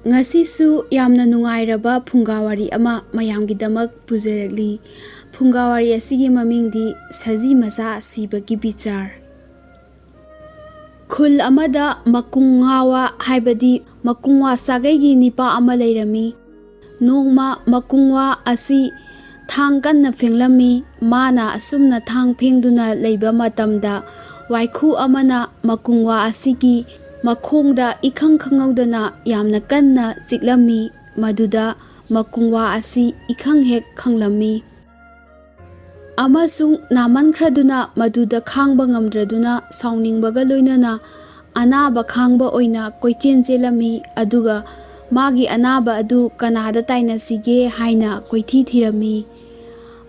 Ngasisu yamna nungairaba Phungga wari ama mayamgidamak pujaragli. Phungga wari asigi mamingdi Saji Macha Sibagi Bichar. Khul amada makungwawa haibadi makungwa sagaigi nipa ama leirami. Nongma makungwa asi thang kanna fenglami mana asumna thang phengduna leiba matamda waikhu amana makungwa asigi makhongda ikhang khangaudana yamna kanna chiklami maduda makungwa asi ikhang hek khanglami amasung namankhraduna maduda khangba ngamdraduna sauningbaga loinana anaba khangba oina koichen chelami aduga magi anaba adu kanada tainasige haina koithi thirami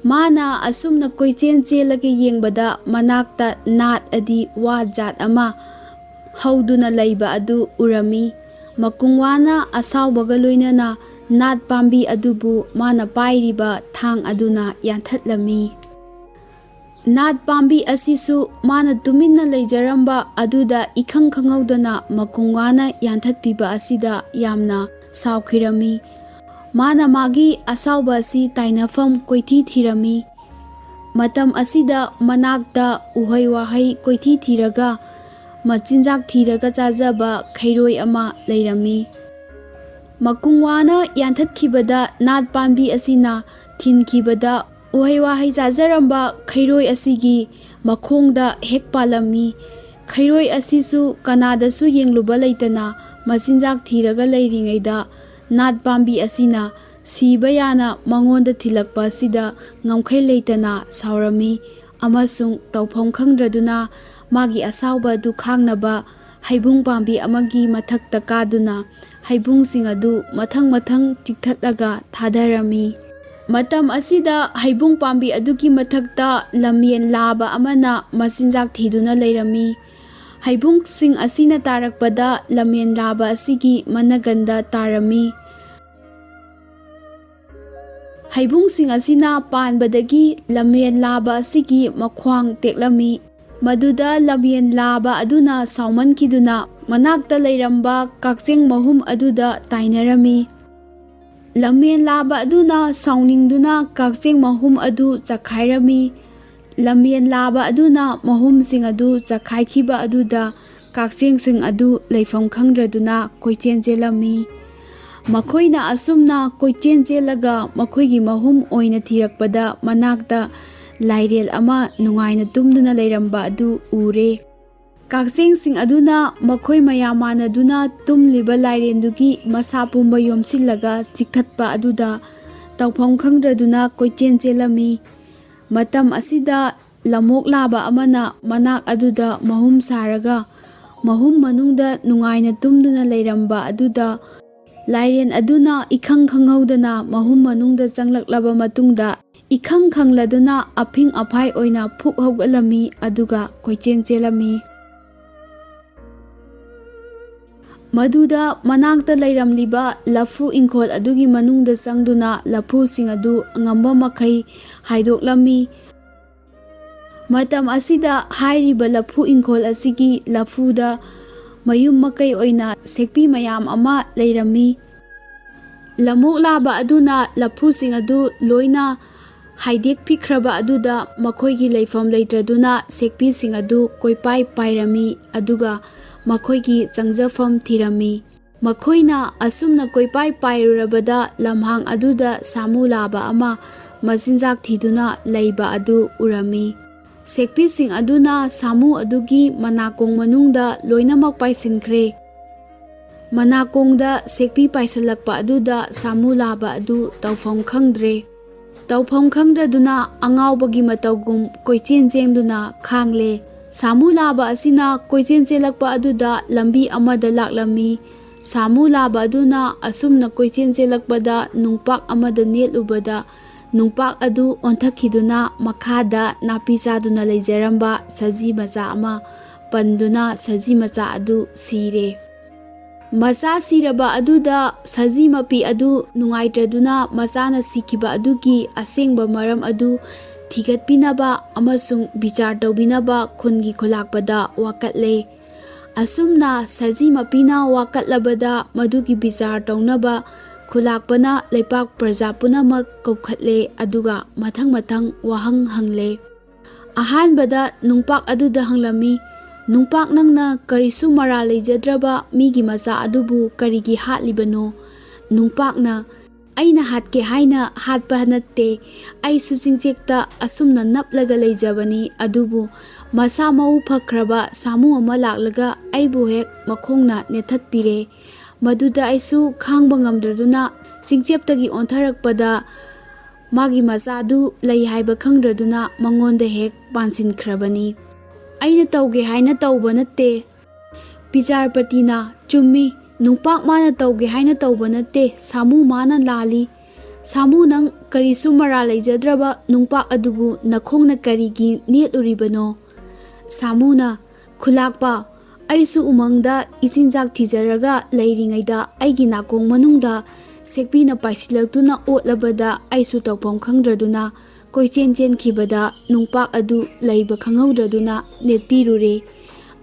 mana asumna koichen chelage yengbada manakta nat adi wajat ama hauduna leiba adu urami makungwana asawbaga loinana nat pambi adubu mana pairiba thang aduna yanthatlami nat pambi asisu mana tuminna leijaramba aduda ikhang khangaudana makungwana yanthatpiba asida yamna sawkhirami mana magi asawba asi tainafam koithi thirami matam asida manakta uhai wahai koithi thiraga machinjak thiraga chajaba khairoi ama leirami makungwana yanthatkhibada nat pambi asina thinkhibada uhai wahai chajaramba khairoi asigi makhongda hek palami khairoi asisu kanadasu yengluba leitana machinjak thiraga leiringaida nat pambi asina siba yana mangonda thilakpa sida ngamkhai leitana saurami amasung tawpham khangdraduna magi asawba du khangnaba haibung pambi amagi mathakta kaduna haibung singadu mathang mathang tikthatlaga thadarami matam asida haibung pambi aduki mathakta lamien laba amana machinjak thiduna leirami haibung sing asina tarakpada lamien laba asigi managanda tarami haibung sing asina panbadagi lamien laba asigi makhwang teklami maduda lamien laba aduna sauman kiduna manakta leiramba kakcheng mahum aduda tainarami lamien laba aduna sauningduna kakcheng mahum adu chakhairami lamien laba aduna mahum sing adu chakhaikhiba aduda kakcheng sing adu leifam khangdraduna koichen chelami makhoina asumna koichen chelaga makhoigi mahum oina thirakpada manakta lairel ama nungaina tumduna leiramba adu ure kakcheng sing aduna makhoi mayamana duna tumliba lairendugi masa pumba yomsillaga chikthatpa aduda tawpham khangdraduna koichen chelami matam asida lamok laba amana manak aduda mahum saraga mahum manungda nungaina tumduna leiramba aduda lairen aduna ikhang khanghaudana mahum manungda changlaklaba matungda ikhang khangladuna aphing aphai oina phuk haugalami aduga koichen chelami maduda manakta leiramliba lafu ingkhol adugi manungda changduna lafu sing adu ngamba makhai haidoklami matam asida hairiba lafu ingkhol asigi lafuda mayum makai oina sekpi mayam ama leirami lamuk laba aduna lafu sing adu loina haidek pikhraba aduda makhoigi leifam leitraduna sekpi sing adu koipai pairami aduga makhoigi changjafam thirami makhoina asumna koipai pairurabada lamhang aduda samu laba ama machinjak thiduna leiba adu urami sekpi sing aduna samu adugi manakong manungda loinamak paisinkre manakongda sekpi paisalakpa aduda samu laba adu tawpham khangdre tawpham khangdraduna angawbagi matawgum koichen chengduna khangle samu laba asina koichen chelakpa aduda lambi amada laklami samu laba aduna asumna koichen chelakpada nungpak amada nelubada nungpak adu onthakiduna makhada napi chaduna leijaramba Saji Macha ama panduna Saji Macha adu sire macha siraba aduda Saji mapi adu nungaitraduna machana sikhiba adugi asengba maram adu thigatpinaba amasung bichar tawbinaba khungi kholakpada wakatle Asumna Saji mapina wakatlabada madugi bichar taunaba khulakpana leipak praja punamak kaukhatle aduga mathang wahang hangle. Ahanbada nungpak aduda hanglami, nungpak nangna karisu mara leijadraba migi macha adubu karigi hatlibano. Nungpakna aina hatke haina hatpa natte aisu singjekta asumna naplaga leijabani adubu masa mau phakraba samu ama laklaga aibu hek makhongna nethatpire. Maduda aisu khangba ngamdraduna cingcheptagi ontharakpada magi masadu lei haiba khangdraduna mangonda hek pansinkrabani. Aina tauge haina tauba natte. Bichar patina chummi, nungpak mana tauge haina tauba natte, samu mana lali. Samu nang karisu mara leijadraba nungpak adubu nakhongna karigi netluribano. Samuna khulakpa aisu umangda ichinjak thijaraga leiringaida aigi nakong manungda sekpina paisilagtuna otlabada aisu tawpam khangdraduna koichen khibada nungpak adu leiba khanghaudraduna netpirure.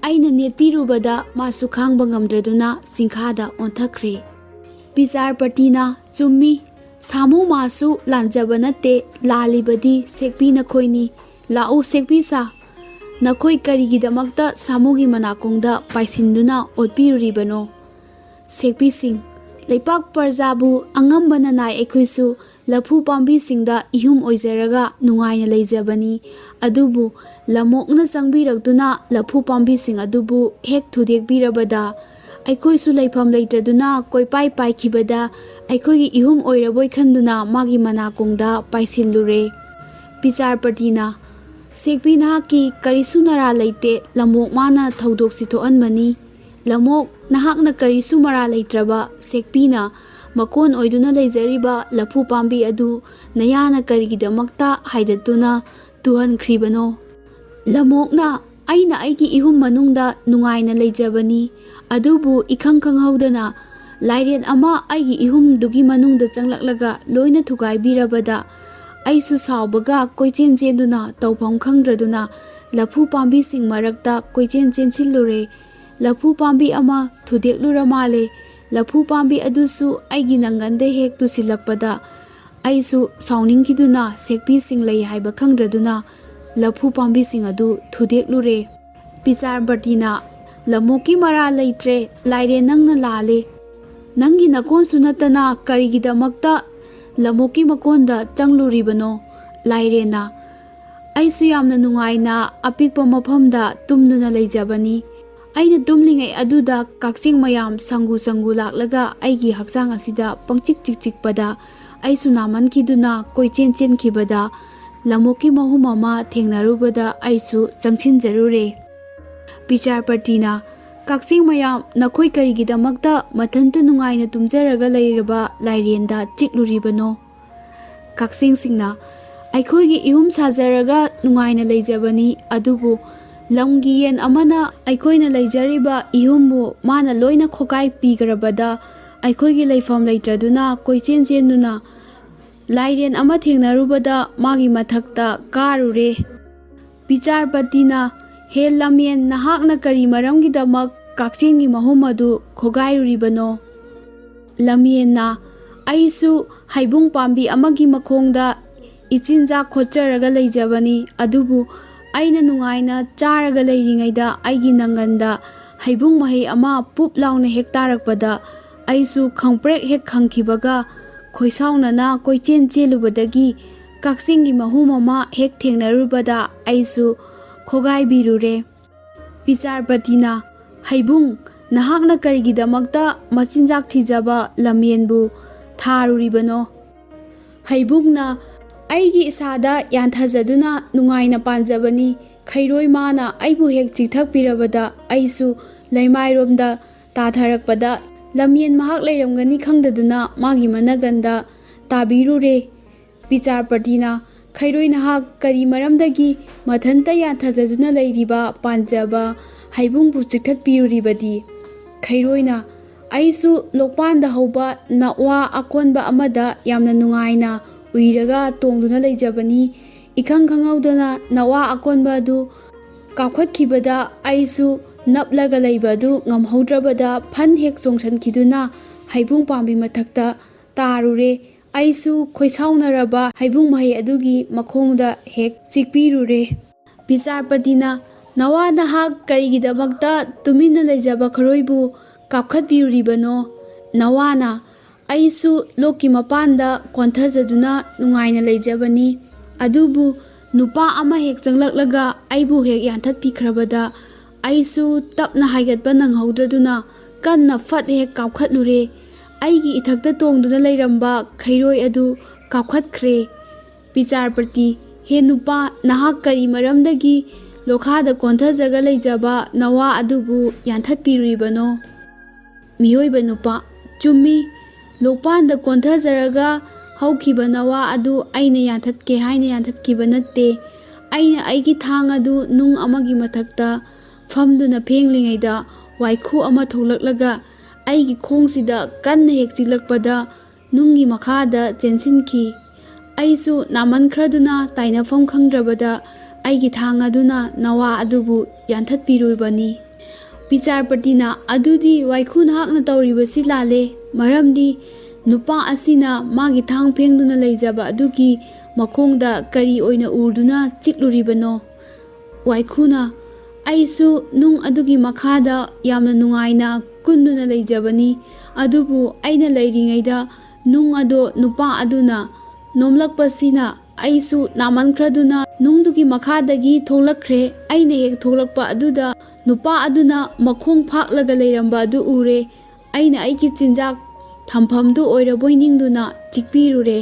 Aina netpirubada masu khangba ngamdraduna singkhada onthakre. Bichar patina chummi, samu masu lanjaba natte, lalibadi sekpina khoini. Lau sekpisa nakhoi karigidamakta samugi manakongda paisinduna otpiruribano. Sekpising leipak parjabu angambana nai ekhoisu lafu pambi singda ihum oizaraga nungaina leijabani adubu lamokna changbirakduna lafu pambi sing adubu hek thudekbirabada aikhoisu leifam leitraduna koipai paikhibada aikhoigi ihum oiraboi khanduna magi manakongda paisilure. Bichar patina sekpi nahaki karisu nara leite lamok mana thaudok sithoanmani. Lamok nahakna karisu mara leitraba sekpina makon oiduna leijariba lafu pambi adu nayana karigidamakta haidatuna tuhankribano. Lamokna aina aigi ihum manungda nungaina leijabani adubu ikhang khanghaudana lairen ama aigi ihum dugi manungda changlaklaga loina thugaibirabada aisu saubaga koichen chenduna tawpham khangdraduna lafu pambi sing marakta koichen chensilure. Lafu pambi ama thudeklura male. Lafu pambi adusu aigi nangande hek tusilakpada aisu sauningkiduna sekpi sing lei haiba khangdraduna lafu pambi sing adu thudeklure. Bichar patina lamoki mara leitre laire nangna lale. Nangi nakon sunatana karigidamakta lamoki makonda changluribano. Lairena aisu yamna nungaina apikpa mafamda tumduna leijabani. Aina tumlingai aduda kaksing mayam sangu laklaga aigi hakchang asida pangchik chikpada aisu namankiduna koichen khibada lamoki mahum ama thengnarubada aisu changchinjarure. Bichar patina kaksing mayam nakhoi karigidamakta mathanta nungaina tumjaraga leiraba lairenda chikluribano. Kaksing singna aikhoigi ihum sajaraga nungaina leijabani adubu lamgi yen amana aikhoina leijariba ihumbu mana loina khokai pigarabada aikhoigi leifam leitraduna koichen chenduna lairen ama thengnarubada magi mathakta karure. Bichar patina he lamien nahakna kari maramgidamak kakchengi mahum adu khogairuribano. Lamienna aisu haibung pambi amagi makhongda ichinja khocharaga leijabani adubu aina nungaina charaga leiringaida aigi nanganda haibung mahei ama pup launa hek tarakpada aisu khangprek hek khangkibaga khoisaunana koichen chelubadagi kaksingi mahum ama hek thengnarubada aisu khogai birure. Bichar patina haibung nahakna karigidamakta machinjak thijaba lamienbu tharuribano. Haibungna aigi isada yanthajaduna nungaina panjabani khairoi mana aibu hek chithakpirabada aisu leimairomda tatharakpada lamien mahak leiramgani khangdaduna magi managanda tabirure. Bichar patina khairoi nahak kari maramdagi mathanta yanthajaduna leiriba panjaba haibungbu chithatpiruribadi khairoina aisu lokpanda hoba nawa akonba amada yamna nungaina uiraga tongduna leijabani ikhang khangaudana nawa akonba du kapkhatkibada aisu ꯅꯞꯂꯒ ꯂꯩꯕ ꯑꯗꯨ ꯉꯝꯍꯧꯗ꯭ꯔꯕꯗ ꯐꯟ ꯍꯦꯛ ꯆꯣꯡꯁꯟꯈꯤꯗꯨꯅ ꯍꯩꯕꯨꯡ ꯄꯥꯝꯕꯤ ꯃꯊꯛꯇ ꯇꯥꯔꯨꯔꯦ꯫ ꯑꯩꯁꯨ ꯈꯣꯏꯁꯥꯎꯅꯔꯕ ꯍꯩꯕꯨꯡ ꯃꯍꯩ ꯑꯗꯨꯒꯤ ꯃꯈꯣꯡꯗ ꯍꯦꯛ ꯆꯤꯛꯄꯤꯔꯨꯔꯦ꯫ ꯕꯤꯆꯥꯔꯄꯇꯤꯅ "ꯅꯋꯥ ꯅꯍꯥꯛ ꯀꯔꯤꯒꯤꯗꯃꯛꯇ ꯇꯨꯃꯤꯟꯅ ꯂꯩꯖꯕ ꯈꯔꯣꯏꯕꯨ ꯀꯥꯞꯈꯠꯄꯤꯔꯨꯔꯤꯕꯅꯣ?" ꯅꯋꯥꯅ "ꯑꯩꯁꯨ ꯂꯣꯛꯀꯤ ꯃꯄꯥꯟꯗ ꯀꯣꯟꯊꯖꯗꯨꯅ ꯅꯨꯡꯉꯥꯏꯅ ꯂꯩꯖꯕꯅꯤ, ꯑꯗꯨꯕꯨ ꯅꯨꯄꯥ ꯑꯃ ꯍꯦꯛ ꯆꯪꯂꯛꯂꯒ ꯑꯩꯕꯨ ꯍꯦꯛ ꯌꯥꯟꯊꯠꯄꯤꯈ꯭ꯔꯕꯗ ꯑꯩꯁꯨ ꯇꯞꯅ ꯍꯥꯏꯒꯠꯄ ꯅꯪꯍꯧꯗ꯭ꯔꯗꯨꯅ ꯀꯟꯅ ꯐꯠ ꯍꯦꯛ ꯀꯥꯞꯈꯠꯂꯨꯔꯦ꯫ ꯑꯩꯒꯤ ꯏꯊꯛꯇ ꯇꯣꯡꯗꯨꯅ ꯂꯩꯔꯝꯕ ꯈꯩꯔꯣꯏ ꯑꯗꯨ ꯀꯥꯞꯈꯠꯈ꯭ꯔꯦ꯫ ꯕꯤꯆꯥꯔꯄꯇꯤ "ꯍꯦ ꯅꯨꯄꯥ, ꯅꯍꯥꯛ ꯀꯔꯤ ꯃꯔꯝꯗꯒꯤ ꯂꯣꯈꯥꯗ ꯀꯣꯟꯊꯖꯒ ꯂꯩꯖꯕ ꯅꯋꯥ ꯑꯗꯨꯕꯨ ꯌꯥꯟꯊꯠꯄꯤꯔꯨꯏꯕꯅꯣ?" ꯃꯤꯑꯣꯏꯕ ꯅꯨꯄꯥ: "ꯆꯨꯝꯃꯤ, ꯂꯣꯛꯄꯥꯟꯗ ꯀꯣꯟꯊꯖꯔꯒ ꯍꯧꯈꯤꯕ ꯅꯋꯥ ꯑꯗꯨ ꯑꯩꯅ ꯌꯥꯟꯊꯠꯀꯦ ꯍꯥꯏꯅ ꯌꯥꯟꯊꯠꯈꯤꯕ ꯅꯠꯇꯦ꯫ ꯑꯩꯅ ꯑꯩꯒꯤ ꯊꯥꯡ ꯑꯗꯨ ꯅꯨꯡ ꯑꯃꯒꯤ ꯃꯊꯛꯇ ꯐꯝꯗꯨꯅ ꯐꯦꯡꯂꯤꯉꯩꯗ ꯋꯥꯏꯈꯨ ꯑꯃ ꯊꯣꯛꯂꯛꯂꯒ ꯑꯩꯒꯤ ꯈꯣꯡꯁꯤꯗ ꯀꯟꯅ ꯍꯦꯛ ꯆꯤꯛꯂꯛꯄꯗ ꯅꯨꯡꯒꯤ ꯃꯈꯥꯗ ꯆꯦꯟꯁꯤꯟꯈꯤ꯫ ꯑꯩꯁꯨ ꯅꯥꯃꯟꯈ꯭ꯔꯗꯨꯅ ꯇꯥꯏꯅꯐꯝ ꯈꯪꯗ꯭ꯔꯕꯗ ꯑꯩꯒꯤ ꯊꯥꯡ ꯑꯗꯨꯅ ꯅꯋꯥ ꯑꯗꯨꯕꯨ ꯌꯥꯟꯊꯠꯄꯤꯔꯨꯕꯅꯤ꯫ ꯕꯤꯆꯥꯔꯄꯇꯤꯅ "ꯑꯗꯨꯗꯤ ꯋꯥꯏꯈꯨ ꯅꯍꯥꯛꯅ ꯇꯧꯔꯤꯕꯁꯤ ꯂꯥꯜꯂꯦ, ꯃꯔꯝꯗꯤ ꯅꯨꯄꯥ ꯑꯁꯤꯅ ꯃꯥꯒꯤ ꯊꯥꯡ ꯐꯦꯡꯗꯨꯅ ꯂꯩꯖꯕ ꯑꯗꯨꯒꯤ ꯃꯈꯣꯡꯗ ꯀꯔꯤ ꯑꯣꯏꯅ ꯎꯔꯗꯨꯅ ꯆꯤꯛꯂꯨꯔꯤꯕꯅꯣ?" ꯋꯥꯏꯈꯨꯅ "ꯑꯩꯁꯨ ꯅꯨꯡ ꯑꯗꯨꯒꯤ ꯃꯈꯥꯗ ꯌꯥꯝꯅ ꯅꯨꯡꯉꯥꯏꯅ ꯀꯨꯟꯗꯨꯅ ꯂꯩꯖꯕꯅꯤ, ꯑꯗꯨꯕꯨ ꯑꯩꯅ ꯂꯩꯔꯤꯉꯩꯗ ꯅꯨꯡ ꯑꯗꯣ ꯅꯨꯄꯥ ꯑꯗꯨꯅ ꯅꯣꯝꯂꯛꯄꯁꯤꯅ ꯑꯩꯁꯨ ꯅꯥꯃꯟꯈ꯭ꯔꯗꯨꯅ ꯅꯨꯡꯗꯨꯒꯤ ꯃꯈꯥꯗꯒꯤ ꯊꯣꯛꯂꯛꯈ꯭ꯔꯦ꯫ ꯑꯩꯅ ꯍꯦꯛ ꯊꯣꯛꯂꯛꯄ ꯑꯗꯨꯗ ꯅꯨꯄꯥ ꯑꯗꯨꯅ ꯃꯈꯣꯡ ꯐꯥꯛꯂꯒ ꯂꯩꯔꯝꯕ ꯑꯗꯨ ꯎꯔꯦ꯫ ꯑꯩꯅ ꯑꯩꯒꯤ ꯆꯤꯟꯖꯥꯛ ꯊꯝꯐꯝꯗꯨ ꯑꯣꯏꯔꯕꯣꯏ ꯅꯤꯡꯗꯨꯅ ꯆꯤꯛꯄꯤꯔꯨꯔꯦ꯫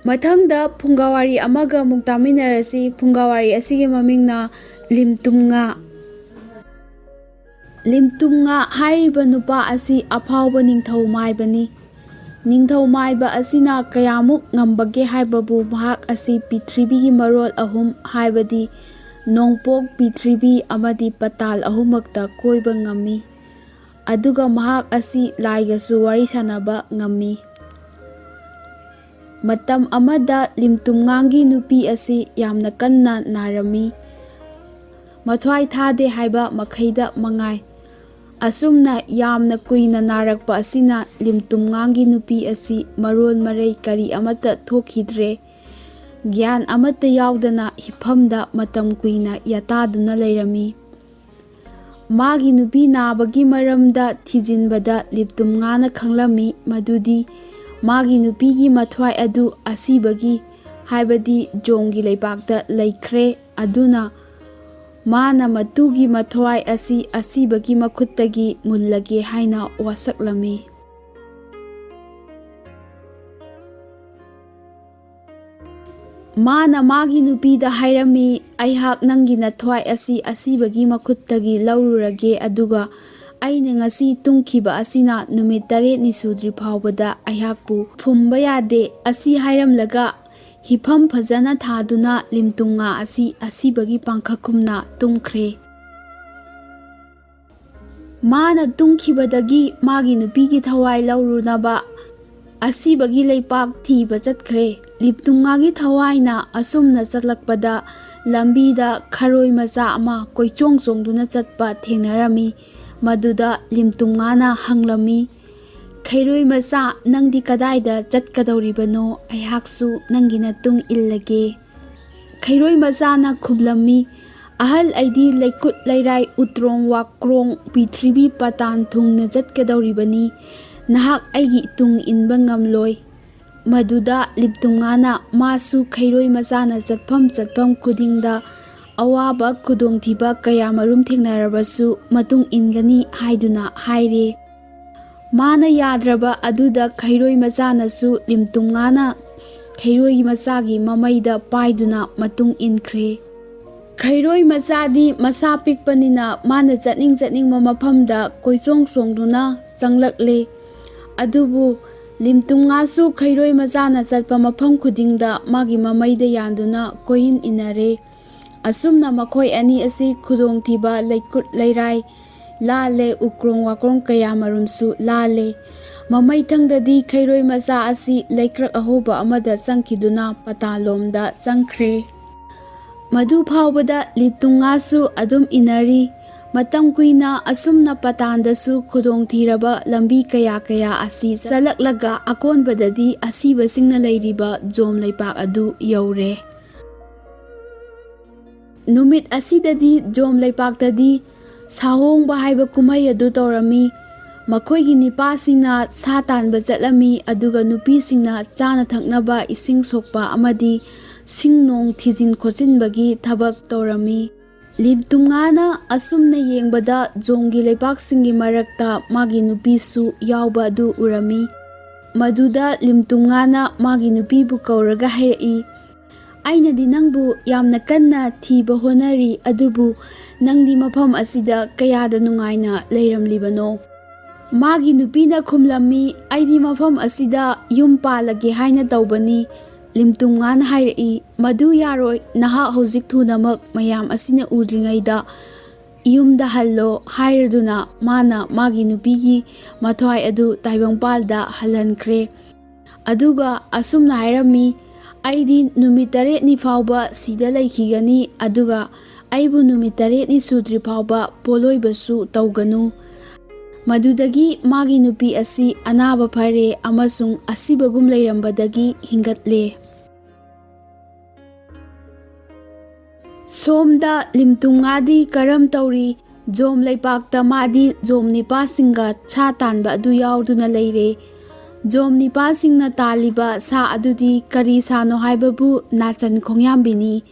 ꯃꯊꯪꯗ ꯐꯨꯡꯒꯥ ꯋꯥꯔꯤ ꯑꯃꯒ ꯑꯃꯨꯛ ꯇꯥꯃꯤꯟꯅꯔꯁꯤ꯫ ꯐꯨꯡꯒꯥ ꯋꯥꯔꯤ ꯑꯁꯤꯒꯤ ꯃꯃꯤꯡꯅ ꯂꯤꯝꯇꯨꯡꯉꯥ꯫ ꯂꯤꯝꯇꯨꯡꯉꯥ ꯍꯥꯏꯔꯤꯕ ꯅꯨꯄꯥ ꯑꯁꯤ ꯑꯐꯥꯎꯕ ꯅꯤꯡꯊꯧ ꯃꯥꯏꯕꯅꯤ꯫ ꯅꯤꯡꯊꯧ ꯃꯥꯏꯕ ꯑꯁꯤꯅ ꯀꯌꯥꯃꯨꯛ ꯉꯝꯕꯒꯦ ꯍꯥꯏꯕꯕꯨ ꯃꯍꯥꯛ ꯑꯁꯤ ꯄ꯭ꯔꯤꯊꯤꯕꯤꯒꯤ ꯃꯔꯣꯜ ꯑꯍꯨꯝ ꯍꯥꯏꯕꯗꯤ ꯅꯣꯡꯄꯣꯛ, ꯄ꯭ꯔꯤꯊꯤꯕꯤ ꯑꯃꯗꯤ ꯄꯇꯥꯜ ꯑꯍꯨꯝꯃꯛꯇ ꯀꯣꯏꯕ ꯉꯝꯃꯤ꯫ ꯑꯗꯨꯒ ꯃꯍꯥꯛ ꯑꯁꯤ ꯂꯥꯏꯒꯁꯨ ꯋꯥꯔꯤ ꯁꯥꯟꯅꯕ ꯉꯝꯃꯤ꯫ ꯃꯇꯝ ꯑꯃꯗ ꯂꯤꯝꯇꯨꯡꯉꯥꯡꯒꯤ ꯅꯨꯄꯤ ꯑꯁꯤ ꯌꯥꯝꯅ ꯀꯟꯅ ꯅꯥꯔꯝꯃꯤ, ꯃꯊ꯭ꯋꯥꯏ ꯊꯥꯗꯦ ꯍꯥꯏꯕ ꯃꯈꯩꯗ ꯃꯉꯥꯏ꯫ ꯑꯁꯨꯝꯅ ꯌꯥꯝꯅ ꯀꯨꯏꯅ ꯅꯥꯔꯛꯄ ꯑꯁꯤꯅ ꯂꯤꯝꯇꯨꯡꯉꯥꯡꯒꯤ ꯅꯨꯄꯤ ꯑꯁꯤ ꯃꯔꯣꯜ ꯃꯔꯩ ꯀꯔꯤ ꯑꯃꯠꯇ ꯊꯣꯛꯈꯤꯗ꯭ꯔꯦ꯫ ꯒ꯭ꯌꯥꯟ ꯑꯃꯠꯇ ꯌꯥꯎꯗꯅ ꯍꯤꯞꯐꯝꯗ ꯃꯇꯝ ꯀꯨꯏꯅ ꯌꯥꯇꯥꯗꯨꯅ ꯂꯩꯔꯝꯃꯤ꯫ ꯃꯥꯒꯤ ꯅꯨꯄꯤ ꯅꯥꯕꯒꯤ ꯃꯔꯝꯗ ꯊꯤꯖꯤꯟꯕꯗ ꯂꯤꯝꯇꯨꯡꯉꯥꯅ ꯈꯪꯂꯝꯃꯤ ꯃꯗꯨꯗꯤ ꯃꯥꯒꯤ ꯅꯨꯄꯤꯒꯤ ꯃꯊ꯭ꯋꯥꯏ ꯑꯗꯨ ꯑꯁꯤꯕꯒꯤ ꯍꯥꯏꯕꯗꯤ ꯖꯣꯡꯒꯤ ꯂꯩꯕꯥꯛꯇ ꯂꯩꯈ꯭ꯔꯦ꯫ ꯑꯗꯨꯅ ꯃꯥꯅ ꯃꯇꯨꯒꯤ ꯃꯊ꯭ꯋꯥꯏ ꯑꯁꯤ ꯑꯁꯤꯕꯒꯤ ꯃꯈꯨꯠꯇꯒꯤ ꯃꯨꯜꯂꯒꯦ ꯍꯥꯏꯅ ꯋꯥꯁꯛꯂꯝꯃꯤ꯫ ꯃꯥꯅ ꯃꯥꯒꯤ ꯅꯨꯄꯤꯗ ꯍꯥꯏꯔꯝꯃꯤ, "ꯑꯩꯍꯥꯛ ꯅꯪꯒꯤ ꯅꯊ꯭ꯋꯥꯏ ꯑꯁꯤ ꯑꯁꯤꯕꯒꯤ ꯃꯈꯨꯠꯇꯒꯤ ꯂꯧꯔꯨꯔꯒꯦ, ꯑꯗꯨꯒ ꯑꯩꯅ ꯉꯁꯤ ꯇꯨꯝꯈꯤꯕ ꯑꯁꯤꯅ ꯅꯨꯃꯤꯠ 8ꯅꯤ ꯁꯨꯗ꯭ꯔꯤ ꯐꯥꯎꯕꯗ ꯑꯩꯍꯥꯛꯄꯨ ꯐꯨꯝꯕ ꯌꯥꯗꯦ"꯫ ꯑꯁꯤ ꯍꯥꯏꯔꯝꯂꯒ ꯍꯤꯐꯝ ꯐꯖꯅ ꯊꯥꯗꯨꯅ ꯂꯤꯝꯇꯨꯡꯉꯥ ꯑꯁꯤ ꯑꯁꯤꯕꯒꯤ ꯄꯥꯡꯈꯛꯀꯨꯝꯅ ꯇꯨꯝꯈ꯭ꯔꯦ꯫ ꯃꯥꯅ ꯇꯨꯝꯈꯤꯕꯗꯒꯤ ꯃꯥꯒꯤ ꯅꯨꯄꯤꯒꯤ ꯊꯋꯥꯏ ꯂꯧꯔꯨꯅꯕ ꯑꯁꯤꯕꯒꯤ ꯂꯩꯄꯥꯛ ꯊꯤꯕ ꯆꯠꯈ꯭ꯔꯦ꯫ ꯂꯤꯝꯇꯨꯡꯉꯥꯒꯤ ꯊꯋꯥꯏꯅ ꯑꯁꯨꯝꯅ ꯆꯠꯂꯛꯄꯗ ꯂꯝꯕꯤꯗ ꯈꯔꯣꯏ ꯃꯆꯥ ꯑꯃ ꯀꯣꯏꯆꯣꯡ ꯆꯣꯡꯗꯨꯅ ꯆꯠꯄ ꯊꯦꯡꯅꯔꯝꯃꯤ꯫ ꯃꯗꯨꯗ ꯂꯤꯝꯇꯨꯡꯉꯥꯅ ꯍꯪꯂꯝꯃꯤ, "ꯈꯩꯔꯣꯏ ꯃꯆꯥ, ꯅꯪꯗꯤ ꯀꯗꯥꯏꯗ ꯆꯠꯀꯗꯧꯔꯤꯕꯅꯣ? ꯑꯩꯍꯥꯛꯁꯨ ꯅꯪꯒꯤ ꯃꯇꯨꯡ ꯏꯜꯂꯒꯦ"꯫ ꯈꯩꯔꯣꯏ ꯃꯆꯥꯅ ꯈꯨꯝꯂꯝꯃꯤ, "ꯑꯍꯜ, ꯑꯩꯗꯤ ꯂꯩꯀꯨꯠ ꯂꯩꯔꯥꯏ ꯎꯇ꯭ꯔꯣꯡ ꯋꯥꯀ꯭ꯔꯣꯡ ꯄ꯭ꯔꯤꯊꯤꯕꯤ ꯄꯇꯥꯟ ꯊꯨꯡꯅ ꯆꯠꯀꯗꯧꯔꯤꯕꯅꯤ, ꯅꯍꯥꯛ ꯑꯩꯒꯤ ꯏꯇꯨꯡ ꯏꯟꯕ ꯉꯝꯂꯣꯏ"꯫ ꯃꯗꯨꯗ ꯂꯤꯝꯇꯨꯡꯉꯥꯅ ꯃꯥꯁꯨ ꯈꯩꯔꯣꯏ ꯃꯆꯥꯅ ꯆꯠꯐꯝ ꯈꯨꯗꯤꯡꯗ ꯑꯋꯥꯕ ꯈꯨꯗꯣꯡꯊꯤꯕ ꯀꯌꯥꯃꯔꯨꯝ ꯊꯦꯡꯅꯔꯕꯁꯨ ꯃꯇꯨꯡ ꯏꯟꯒꯅꯤ ꯍꯥꯏꯗꯨꯅ ꯍꯥꯏꯔꯦ꯫ ꯃꯥꯅ ꯌꯥꯗ꯭ꯔꯕ ꯑꯗꯨꯗ ꯈꯩꯔꯣꯏ ꯃꯆꯥꯅꯁꯨ ꯂꯤꯝꯇꯨꯡꯉꯥꯅ ꯈꯩꯔꯣꯏ ꯃꯆꯥꯒꯤ ꯃꯃꯩꯗ ꯄꯥꯏꯗꯨꯅ ꯃꯇꯨꯡ ꯏꯟꯈ꯭ꯔꯦ꯫ ꯈꯩꯔꯣꯏ ꯃꯆꯥꯗꯤ ꯃꯁꯥ ꯄꯤꯛꯄꯅꯤꯅ ꯃꯥꯅ ꯆꯠꯅꯤꯡꯕ ꯃꯐꯝꯗ ꯀꯣꯏꯆꯣꯡ ꯆꯣꯡꯗꯨꯅ ꯆꯪꯂꯛꯂꯦ꯫ ꯑꯗꯨꯕꯨ limtungasu khairoi machana chatpa mafam khudingda magi mamaida yanduna koin inare. Asumna makhoi ani asi khudong thiba laikut lairai lale ukrong wakrong kaya marumsu lale. Mamai thangdadi khairoi macha asi laikrak ahoba amada changkiduna patalomda changkhre. Madu phawbada Limtungasu adum inari. Matam kuina asumna patandasu khudong thiraba lambi kaya kaya asi chalaklaga akonbadadi asibasingna leiriba jom leipak adu yaure. Numit asidadi jom leipaktadi sahongba haiba kumai adu torami. Makhoigi nipasingna sa tanba chatlami aduga nupisingna chana thaknaba ising sokpa amadi singnong thijin khochinbagi thabak torami. Limtungana asumna yengbada jomgi leipaksingi marakta magi nupisu yauba adu urami. Maduda Limtungana magi nupibu kauraga hairei. Ainadi nangbu yamna kanna thiba honari adubu nangdi mafam asida kayada nungaina leiramlibano. Magi nupina khumlami aidi mafam asida yum palage haina tawbani. Limtungana hairei madu yaroi naha hojik thunamak mayam asina udringaida yumda hallo hairaduna mana magi nupigi mathwai adu taibangpalda halankhre. Aduga asumna hairami aidi numit 8 ni fawba sida laikhigani aduga aibu numit 8 ni sudri fawba poloibasu tawganu. Madudagi magi nupi asi anaba phare amasung asibagum leirambadagi hingatle. Somda Limtungadi karam tauri jom leipakta madi jom nipasinga cha tanba adu yauduna leire. Jom nipasingna taliba sa adudi kari sano haibabu nachan khongyambini.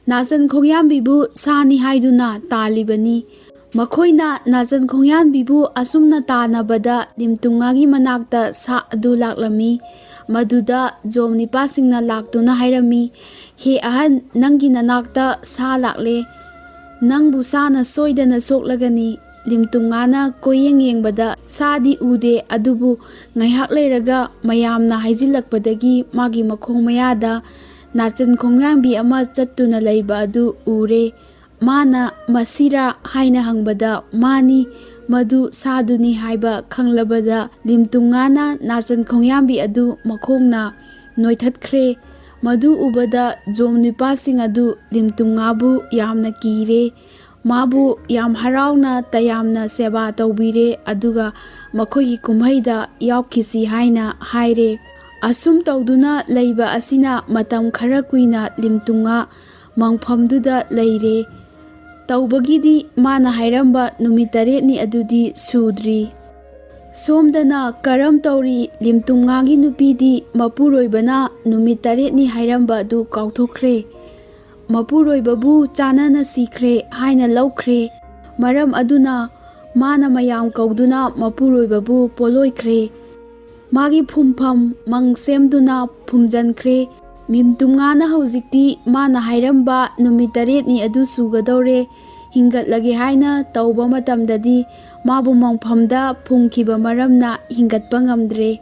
Nachan khongyambibu sani haiduna talibani. Makhoina nachan khongyambibu asumna tanabada Limtungagi manakta sa adu laklami. Maduda jom nipasingna laktuna hairami. He ahan nangi nanakta sa lakle. Nangbu sana soidana soklagani. Limtungana koyeng yengbada sadi ude adubu ngaihak leiraga mayamna haijilakpadagi magi makhong mayada nachan khongyangbi ama chattuna leiba adu ure. Mana masira haina hangbada mani madu saduni haiba khanglabada Limtungana nachan khongyangbi adu makhongna noithatkre. Madu ubada jom nipasing adu Limtungabu yamna kire. Mabu yam harauna tayamna seba tawbire aduga makhoigi kumhaida yaukisi haina haire. Asum tawduna leiba asina matam khara kuina Limtunga mangphamduda leire. Tawbagidi mana hairamba numit 8 ni adudi sudri. Somdana karam tauri Limtungagi nupidi mapuroibana numit 8 ni hairamba adu kauthokre. Mapuroibabu chanana sikre haina laukre. Maram aduna mana mayam kauduna mapuroibabu poloikre. Magi phumpham mangsemduna phumjankre. Limtungana hojikti mana hairamba numit 8 ni adu sugadore. Hingatlage haina tawba matamdadi mabu mangphamda phumkhiba maramna hingatpa ngamdre.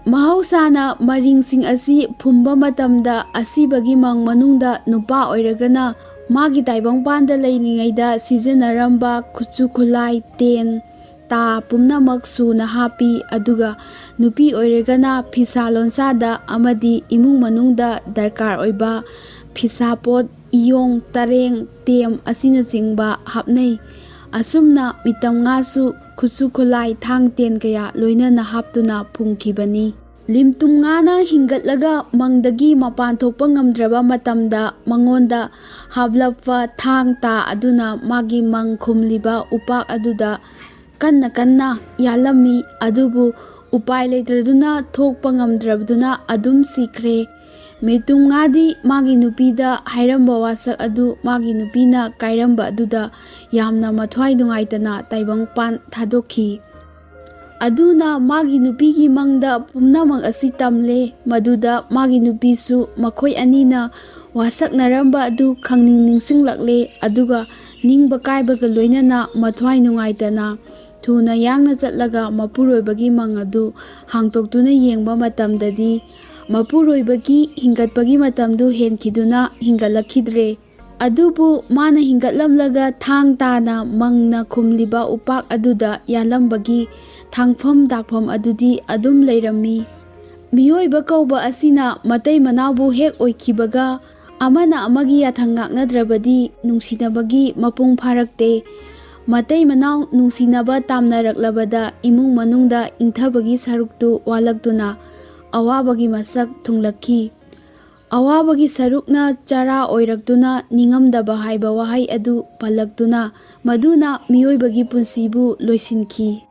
Mahausana maringsing asi phumba matamda asibagi mang manungda nupa oiragana magi taibangpanda leiningaida sijanaramba khuchu khulai ten ta pumnamak suna hapi aduga nupi oiragana phisa lonsada amadi imung manungda darkar oiba phisapot iyong tareng tem asina jingba hapnei. Asumna mitamngasu khuchu khulai thang ten kaya loinana haptuna phumkhibani. Limtungana hingatlaga mangdagi mapan thokpa ngamdraba matamda mangonda hablappa thang ta aduna magi mang khumliba upak aduda kanna yalami adubu upai leitraduna thokpa ngamdrabduna adum sikre. Mitungadi magi nupida hairamba wasak adu magi nupina kairamba aduda yamna mathwai dungaitana taibangpan thadokhi. Aduna magi nupigi mangda pumnamang asi tamle maduda magi nupisu makhoi anina wasak naramba adu khangning ningsinglakle aduga ningba kaibaga loinana mathwai nungaitana ꯊꯨꯅ ꯌꯥꯡꯅ ꯆꯠꯂꯒ ꯃꯄꯨꯔꯣꯏꯕꯒꯤ ꯃꯪ ꯑꯗꯨ ꯍꯥꯡꯇꯣꯛꯇꯨꯅ ꯌꯦꯡꯕ ꯃꯇꯝꯗꯗꯤ ꯃꯄꯨꯔꯣꯏꯕꯒꯤ ꯍꯤꯡꯒꯠꯄꯒꯤ ꯃꯇꯝꯗꯨ ꯍꯦꯟꯈꯤꯗꯨꯅ ꯍꯤꯡꯒꯠꯂꯛꯈꯤꯗ꯭ꯔꯦ꯫ ꯑꯗꯨꯕꯨ ꯃꯥꯅ ꯍꯤꯡꯒꯠꯂꯝꯂꯒ ꯊꯥꯡ ꯇꯥꯅ ꯃꯪꯅ ꯈꯨꯝꯂꯤꯕ ꯎꯄꯥꯛ ꯑꯗꯨꯗ ꯌꯥꯜꯂꯝꯕꯒꯤ ꯊꯥꯡꯐꯝ ꯇꯥꯛꯐꯝ ꯑꯗꯨꯗꯤ ꯑꯗꯨꯝ ꯂꯩꯔꯝꯃꯤ꯫ ꯃꯤꯑꯣꯏꯕ ꯀꯧꯕ ꯑꯁꯤꯅ ꯃꯇꯩ ꯃꯅꯥꯎꯕꯨ ꯍꯦꯛ ꯑꯣꯏꯈꯤꯕꯒ ꯑꯃꯅ ꯑꯃꯒꯤ ꯌꯥꯊꯪ ꯉꯥꯛꯅꯗ꯭ꯔꯕꯗꯤ ꯅꯨꯡꯁꯤꯅꯕꯒꯤ ꯃꯄꯨꯡ ꯐꯥꯔꯛꯇꯦ꯫ ꯃꯇꯩ ꯃꯅꯥꯎ ꯅꯨꯡꯁꯤꯅꯕ ꯇꯥꯝꯅꯔꯛꯂꯕꯗ ꯏꯃꯨꯡ ꯃꯅꯨꯡꯗ ꯏꯪꯊꯕꯒꯤ ꯁꯔꯨꯛꯇꯨ ꯋꯥꯠꯂꯛꯇꯨꯅ ꯑꯋꯥꯕꯒꯤ ꯃꯁꯛ ꯊꯨꯡꯂꯛꯈꯤ꯫ ꯑꯋꯥꯕꯒꯤ ꯁꯔꯨꯛꯅ ꯆꯔꯥ ꯑꯣꯏꯔꯛꯇꯨꯅ ꯅꯤꯡꯉꯝꯗꯕ ꯍꯥꯏꯕ ꯋꯥꯍꯩ ꯑꯗꯨ ꯄꯜꯂꯛꯇꯨꯅ ꯃꯗꯨꯅ ꯃꯤꯑꯣꯏꯕꯒꯤ ꯄꯨꯟꯁꯤꯕꯨ ꯂꯣꯏꯁꯤꯟꯈꯤ꯫